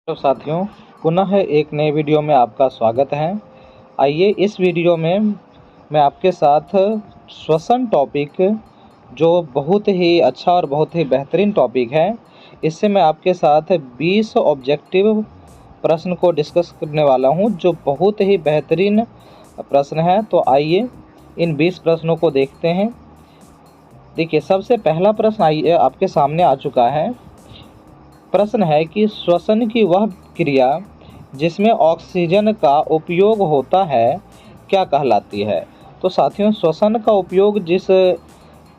तो साथियों, पुनः एक नए वीडियो में आपका स्वागत है। आइए इस वीडियो में मैं आपके साथ श्वसन टॉपिक, जो बहुत ही अच्छा और बहुत ही बेहतरीन टॉपिक है, इससे मैं आपके साथ 20 ऑब्जेक्टिव प्रश्न को डिस्कस करने वाला हूं, जो बहुत ही बेहतरीन प्रश्न है। तो आइए इन 20 प्रश्नों को देखते हैं। देखिए, सबसे पहला प्रश्न आइए आपके सामने आ चुका है। प्रश्न है कि श्वसन की वह क्रिया जिसमें ऑक्सीजन का उपयोग होता है क्या कहलाती है। तो साथियों, श्वसन का उपयोग जिस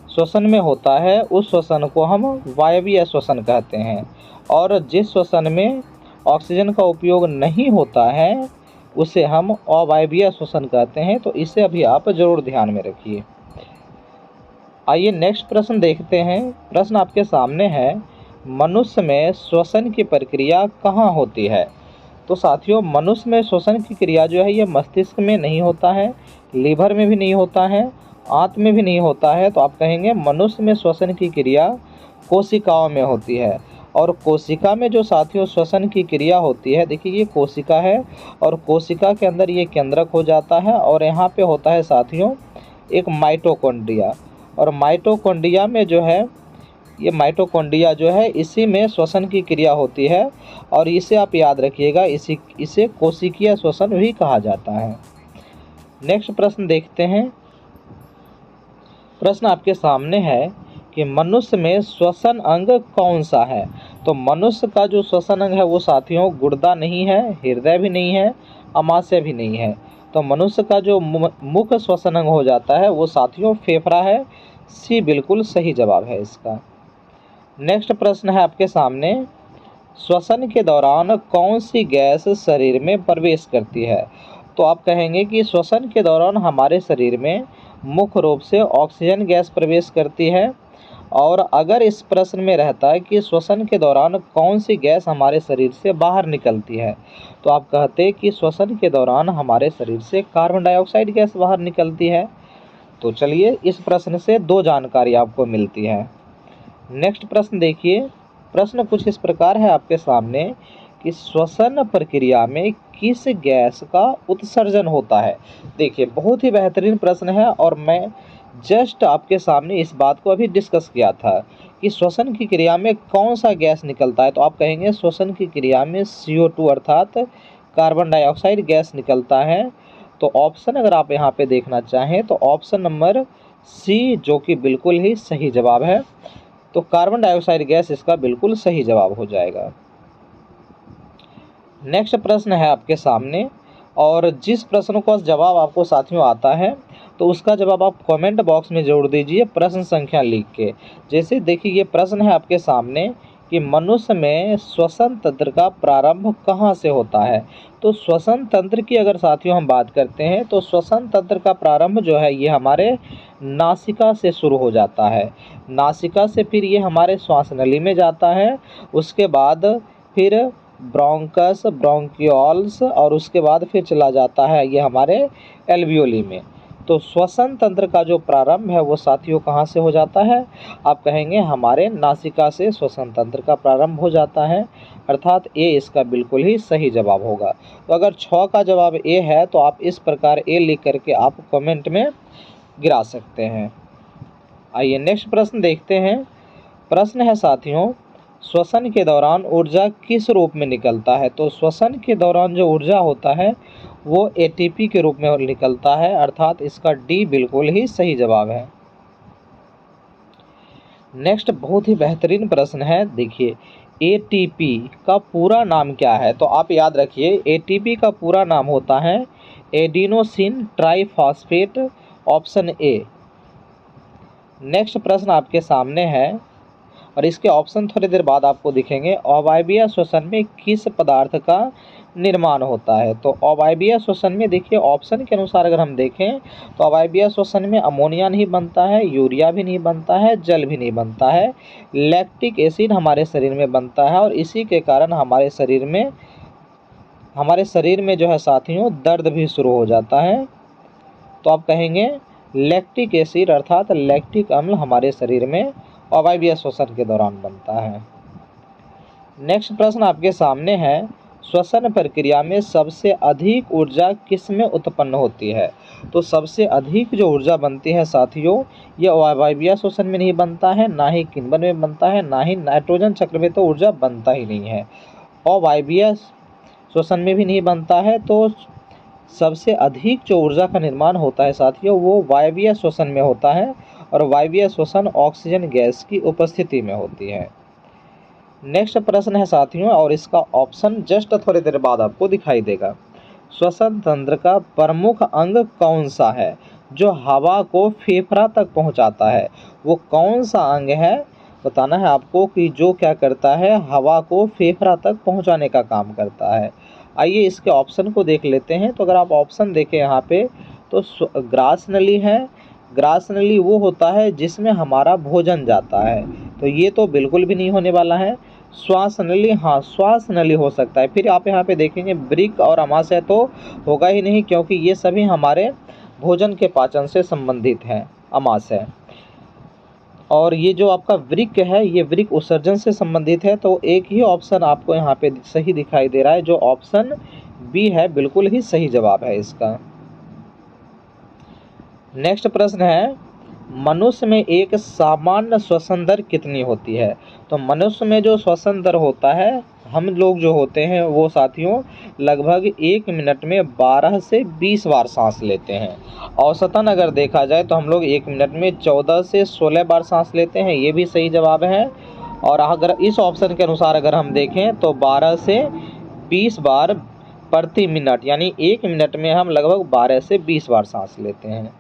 श्वसन में होता है उस श्वसन को हम वायवीय श्वसन कहते हैं, और जिस श्वसन में ऑक्सीजन का उपयोग नहीं होता है उसे हम अवायवीय श्वसन कहते हैं। तो इसे अभी आप जरूर ध्यान में रखिए। आइए नेक्स्ट प्रश्न देखते हैं। प्रश्न आपके सामने है, मनुष्य में श्वसन की प्रक्रिया कहाँ होती है। तो साथियों, मनुष्य में श्वसन की क्रिया जो है ये मस्तिष्क में नहीं होता है, लीवर में भी नहीं होता है, आंत में भी नहीं होता है। तो आप कहेंगे मनुष्य में श्वसन की क्रिया कोशिकाओं में होती है। और कोशिका में जो साथियों श्वसन की क्रिया होती है, देखिए ये कोशिका है और कोशिका के अंदर ये केंद्रक हो जाता है, और यहाँ पे होता है साथियों एक माइटोकॉन्ड्रिया। और माइटोकॉन्ड्रिया में जो है, ये माइटोकॉन्ड्रिया जो है इसी में श्वसन की क्रिया होती है, और इसे आप याद रखिएगा, इसे कोशिकीय श्वसन भी कहा जाता है। नेक्स्ट प्रश्न देखते हैं। प्रश्न आपके सामने है कि मनुष्य में श्वसन अंग कौन सा है। तो मनुष्य का जो श्वसन अंग है वो साथियों गुर्दा नहीं है, हृदय भी नहीं है, अमाशय भी नहीं है। तो मनुष्य का जो मुख्य श्वसन अंग हो जाता है वो साथियों फेफड़ा है। सी बिल्कुल सही जवाब है इसका। नेक्स्ट प्रश्न है आपके सामने, श्वसन के दौरान कौन सी गैस शरीर में प्रवेश करती है। तो आप कहेंगे कि श्वसन के दौरान हमारे शरीर में मुख्य रूप से ऑक्सीजन गैस प्रवेश करती है। और अगर इस प्रश्न में रहता है कि श्वसन के दौरान कौन सी गैस हमारे शरीर से बाहर निकलती है, तो आप कहते हैं कि श्वसन के दौरान हमारे शरीर से कार्बन डाइऑक्साइड गैस बाहर निकलती है। तो चलिए, इस प्रश्न से दो जानकारी आपको मिलती है। नेक्स्ट प्रश्न देखिए। प्रश्न कुछ इस प्रकार है आपके सामने कि श्वसन प्रक्रिया में किस गैस का उत्सर्जन होता है। देखिए, बहुत ही बेहतरीन प्रश्न है, और मैं जस्ट आपके सामने इस बात को अभी डिस्कस किया था कि श्वसन की क्रिया में कौन सा गैस निकलता है। तो आप कहेंगे श्वसन की क्रिया में CO2 अर्थात कार्बन डाइऑक्साइड गैस निकलता है। तो ऑप्शन अगर आप यहाँ पे देखना चाहें तो ऑप्शन नंबर सी, जो कि बिल्कुल ही सही जवाब है। तो कार्बन डाइऑक्साइड गैस इसका बिल्कुल सही जवाब हो जाएगा। नेक्स्ट प्रश्न है आपके सामने, और जिस प्रश्न का जवाब आपको साथियों आता है तो उसका जवाब आप कमेंट बॉक्स में जोड़ दीजिए प्रश्न संख्या लिख के। जैसे देखिए, ये प्रश्न है आपके सामने कि मनुष्य में श्वसन तंत्र का प्रारंभ कहाँ से होता है। तो श्वसन तंत्र की अगर साथियों हम बात करते हैं तो श्वसन तंत्र का प्रारंभ जो है ये हमारे नासिका से शुरू हो जाता है। नासिका से फिर ये हमारे श्वास नली में जाता है, उसके बाद फिर ब्रोंकस, ब्रोंकियोल्स, और उसके बाद फिर चला जाता है ये हमारे एल्वियोली में। तो श्वसन तंत्र का जो प्रारंभ है वो साथियों कहाँ से हो जाता है, आप कहेंगे हमारे नासिका से श्वसन तंत्र का प्रारंभ हो जाता है, अर्थात ए इसका बिल्कुल ही सही जवाब होगा। तो अगर 6 का जवाब ए है तो आप इस प्रकार ए लिख करके आप कमेंट में गिरा सकते हैं। आइए नेक्स्ट प्रश्न देखते हैं। प्रश्न है साथियों, श्वसन के दौरान ऊर्जा किस रूप में निकलता है। तो श्वसन के दौरान जो ऊर्जा होता है वो ATP के रूप में निकलता है, अर्थात इसका डी बिल्कुल ही सही जवाब है। नेक्स्ट बहुत ही बेहतरीन प्रश्न है। देखिए, ATP का पूरा नाम क्या है। तो आप याद रखिए, ATP का पूरा नाम होता है adenosine triphosphate, option A. Next प्रश्न आपके सामने है, और इसके ऑप्शन थोड़ी देर बाद आपको दिखेंगे। अवायवीय श्वसन में किस पदार्थ का निर्माण होता है। तो अवायवीय श्वसन में देखिए, ऑप्शन के अनुसार अगर हम देखें तो अवायवीय श्वसन में अमोनिया नहीं बनता है, यूरिया भी नहीं बनता है, जल भी नहीं बनता है, लैक्टिक एसिड हमारे शरीर में बनता है, और इसी के कारण हमारे शरीर में जो है साथियों दर्द भी शुरू हो जाता है। तो आप कहेंगे लैक्टिक एसिड अर्थात लैक्टिक अम्ल हमारे शरीर में अवायवीय श्वसन के दौरान बनता है। नेक्स्ट प्रश्न आपके सामने है, श्वसन प्रक्रिया में सबसे अधिक ऊर्जा किस में उत्पन्न होती है? तो सबसे अधिक जो ऊर्जा बनती है साथियों, ये वायवीय श्वसन में नहीं बनता है, ना ही किण्वन में बनता है, ना ही नाइट्रोजन चक्र में तो ऊर्जा बनता ही नहीं है, और वायवीय श्वसन में भी नहीं बनता है। तो सबसे अधिक जो ऊर्जा का निर्माण होता है साथियों, वो वायवीय श्वसन में होता है, और वायवीय श्वसन ऑक्सीजन गैस की उपस्थिति में होती है। नेक्स्ट प्रश्न है साथियों, और इसका ऑप्शन जस्ट थोड़ी देर बाद आपको दिखाई देगा। श्वसन तंत्र का प्रमुख अंग कौन सा है जो हवा को फेफड़ा तक पहुंचाता है? वो कौन सा अंग है बताना है आपको कि जो क्या करता है, हवा को फेफड़ा तक पहुंचाने का काम करता है। आइए इसके ऑप्शन को देख लेते हैं। तो अगर आप ऑप्शन देखें यहाँ पे, तो ग्रास नली है। ग्रास नली वो होता है जिसमें हमारा भोजन जाता है, तो ये तो बिल्कुल भी नहीं होने वाला है। श्वास नली, हाँ श्वास नली हो सकता है। फिर आप यहाँ पे देखेंगे वृक्क और अमाशय तो होगा ही नहीं, क्योंकि ये सभी हमारे भोजन के पाचन से संबंधित हैं, अमाशय। और ये जो आपका वृक्क है, ये वृक्क उत्सर्जन से संबंधित है। तो एक ही ऑप्शन आपको यहाँ पे सही दिखाई दे रहा है, जो ऑप्शन बी है, बिल्कुल ही सही जवाब है इसका। नेक्स्ट प्रश्न है, मनुष्य में एक सामान्य श्वसन दर कितनी होती है? तो मनुष्य में जो श्वसन दर होता है, हम लोग जो होते हैं वो साथियों लगभग 1 मिनट में 12 से 20 बार सांस लेते हैं। औसतन अगर देखा जाए तो हम लोग 1 मिनट में 14 से 16 बार सांस लेते हैं, ये भी सही जवाब है। और अगर इस ऑप्शन के अनुसार अगर हम देखें तो 12 से 20 बार प्रति मिनट, यानी 1 मिनट में हम लगभग 12 से 20 बार सांस लेते हैं।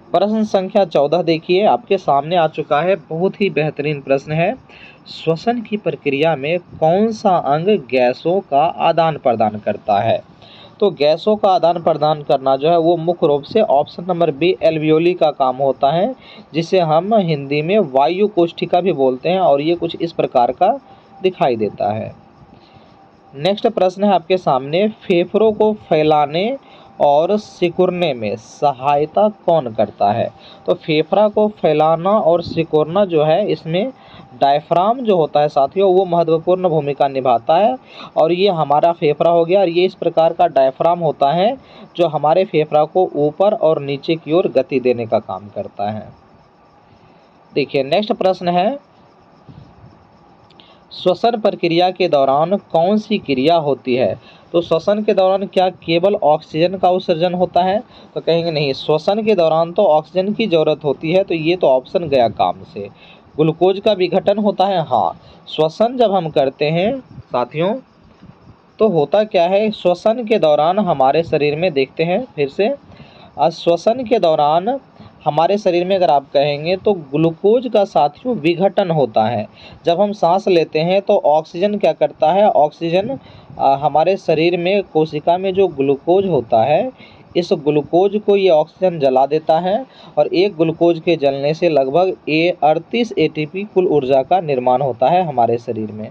प्रश्न संख्या 14 देखिए, आपके सामने आ चुका है, बहुत ही बेहतरीन प्रश्न है। श्वसन की प्रक्रिया में कौन सा अंग गैसों का आदान प्रदान करता है? तो गैसों का आदान प्रदान करना जो है वो मुख्य रूप से ऑप्शन नंबर बी एल्वियोली का काम होता है, जिसे हम हिंदी में वायु कोष्ठिका भी बोलते हैं, और ये कुछ इस प्रकार का दिखाई देता है। नेक्स्ट प्रश्न है आपके सामने, फेफड़ों को फैलाने और सिकुड़ने में सहायता कौन करता है? तो फेफड़ा को फैलाना और सिकुड़ना जो है, इसमें डायफ्राम जो होता है साथियों, वो महत्वपूर्ण भूमिका निभाता है। और ये हमारा फेफड़ा हो गया, और ये इस प्रकार का डायफ्राम होता है जो हमारे फेफड़ा को ऊपर और नीचे की ओर गति देने का काम करता है। देखिए नेक्स्ट प्रश्न है, श्वसन प्रक्रिया के दौरान कौन सी क्रिया होती है? तो श्वसन के दौरान क्या केवल ऑक्सीजन का उत्सर्जन होता है? तो कहेंगे नहीं, श्वसन के दौरान तो ऑक्सीजन की ज़रूरत होती है, तो ये तो ऑप्शन गया काम से। ग्लूकोज का विघटन होता है, हाँ। श्वसन जब हम करते हैं साथियों, तो होता क्या है, श्वसन के दौरान हमारे शरीर में, देखते हैं फिर से, श्वसन के दौरान हमारे शरीर में अगर आप कहेंगे तो ग्लूकोज का साथियों विघटन होता है। जब हम सांस लेते हैं तो ऑक्सीजन क्या करता है, ऑक्सीजन हमारे शरीर में कोशिका में जो ग्लूकोज होता है, इस ग्लूकोज को ये ऑक्सीजन जला देता है, और एक ग्लूकोज के जलने से लगभग 38 ATP कुल ऊर्जा का निर्माण होता है हमारे शरीर में।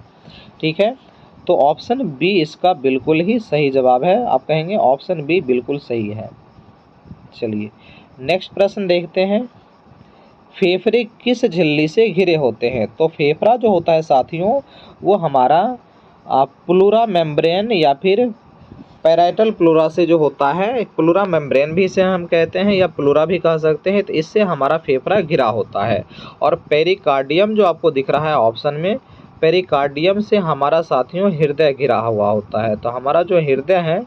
ठीक है, तो ऑप्शन बी इसका बिल्कुल ही सही जवाब है। आप कहेंगे ऑप्शन बी बिल्कुल सही है। चलिए नेक्स्ट प्रश्न देखते हैं, फेफड़े किस झिल्ली से घिरे होते हैं? तो फेफड़ा जो होता है साथियों, वो हमारा प्लूरा मेम्ब्रेन या फिर पैराइटल प्लूरा से जो होता है, प्लूरा मेम्ब्रेन भी इसे हम कहते हैं या प्लूरा भी कह सकते हैं, तो इससे हमारा फेफड़ा घिरा होता है। और पेरिकार्डियम जो आपको दिख रहा है ऑप्शन में, पेरिकार्डियम से हमारा साथियों हृदय घिरा हुआ होता है। तो हमारा जो हृदय है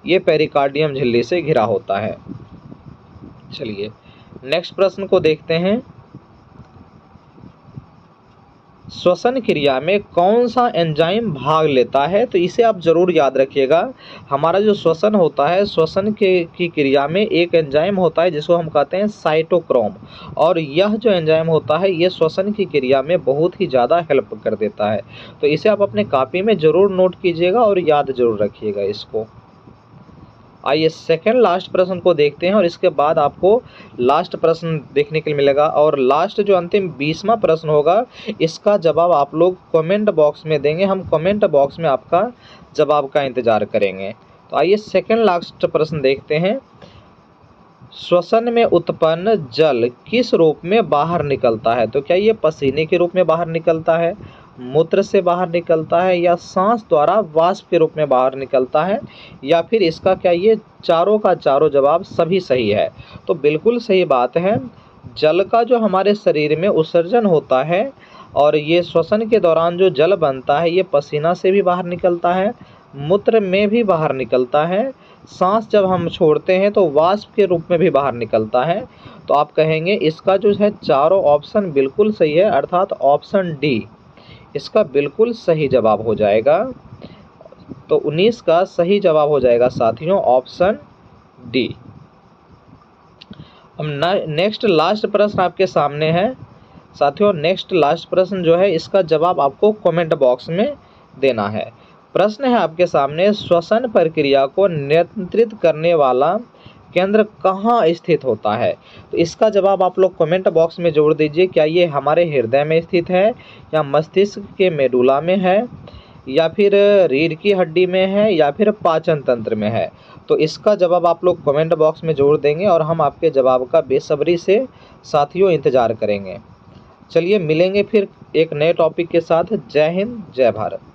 ये पेरिकार्डियम झिल्ली से घिरा होता है। चलिए नेक्स्ट प्रश्न को देखते हैं, श्वसन क्रिया में कौन सा एंजाइम भाग लेता है? तो इसे आप जरूर याद रखिएगा। हमारा जो श्वसन होता है, श्वसन की क्रिया में एक एंजाइम होता है जिसको हम कहते हैं साइटोक्रोम, और यह जो एंजाइम होता है ये श्वसन की क्रिया में बहुत ही ज़्यादा हेल्प कर देता है। तो इसे आप अपने कॉपी में ज़रूर नोट कीजिएगा और याद जरूर रखिएगा इसको। आइए सेकंड लास्ट प्रश्न को देखते हैं, और इसके बाद आपको लास्ट प्रश्न देखने के लिए मिलेगा। और लास्ट जो अंतिम 20वां प्रश्न होगा, इसका जवाब आप लोग कमेंट बॉक्स में देंगे। हम कमेंट बॉक्स में आपका जवाब का इंतज़ार करेंगे। तो आइए सेकंड लास्ट प्रश्न देखते हैं, श्वसन में उत्पन्न जल किस रूप में बाहर निकलता है? तो क्या ये पसीने के रूप में बाहर निकलता है, मूत्र से बाहर निकलता है, या सांस द्वारा वाष्प के रूप में बाहर निकलता है, या फिर इसका क्या ये चारों का चारों जवाब सभी सही है? तो बिल्कुल सही बात है। जल का जो हमारे शरीर में उत्सर्जन होता है और ये श्वसन के दौरान जो जल बनता है ये पसीना से भी बाहर निकलता है, मूत्र में भी बाहर निकलता है, सांस जब हम छोड़ते हैं तो वाष्प के रूप में भी बाहर निकलता है। तो आप कहेंगे इसका जो है चारों ऑप्शन बिल्कुल सही है, अर्थात ऑप्शन डी इसका बिल्कुल सही जवाब हो जाएगा। तो 19 का सही जवाब हो जाएगा साथियों ऑप्शन डी। अब नेक्स्ट लास्ट प्रश्न आपके सामने है साथियों। नेक्स्ट लास्ट प्रश्न जो है इसका जवाब आपको कमेंट बॉक्स में देना है। प्रश्न है आपके सामने, श्वसन प्रक्रिया को नियंत्रित करने वाला केंद्र कहाँ स्थित होता है? तो इसका जवाब आप लोग कमेंट बॉक्स में जोड़ दीजिए। क्या ये हमारे हृदय में स्थित है, या मस्तिष्क के मेडुला में है, या फिर रीढ़ की हड्डी में है, या फिर पाचन तंत्र में है? तो इसका जवाब आप लोग कमेंट बॉक्स में जोड़ देंगे और हम आपके जवाब का बेसब्री से साथियों इंतज़ार करेंगे। चलिए मिलेंगे फिर एक नए टॉपिक के साथ। जय हिंद, जय भारत।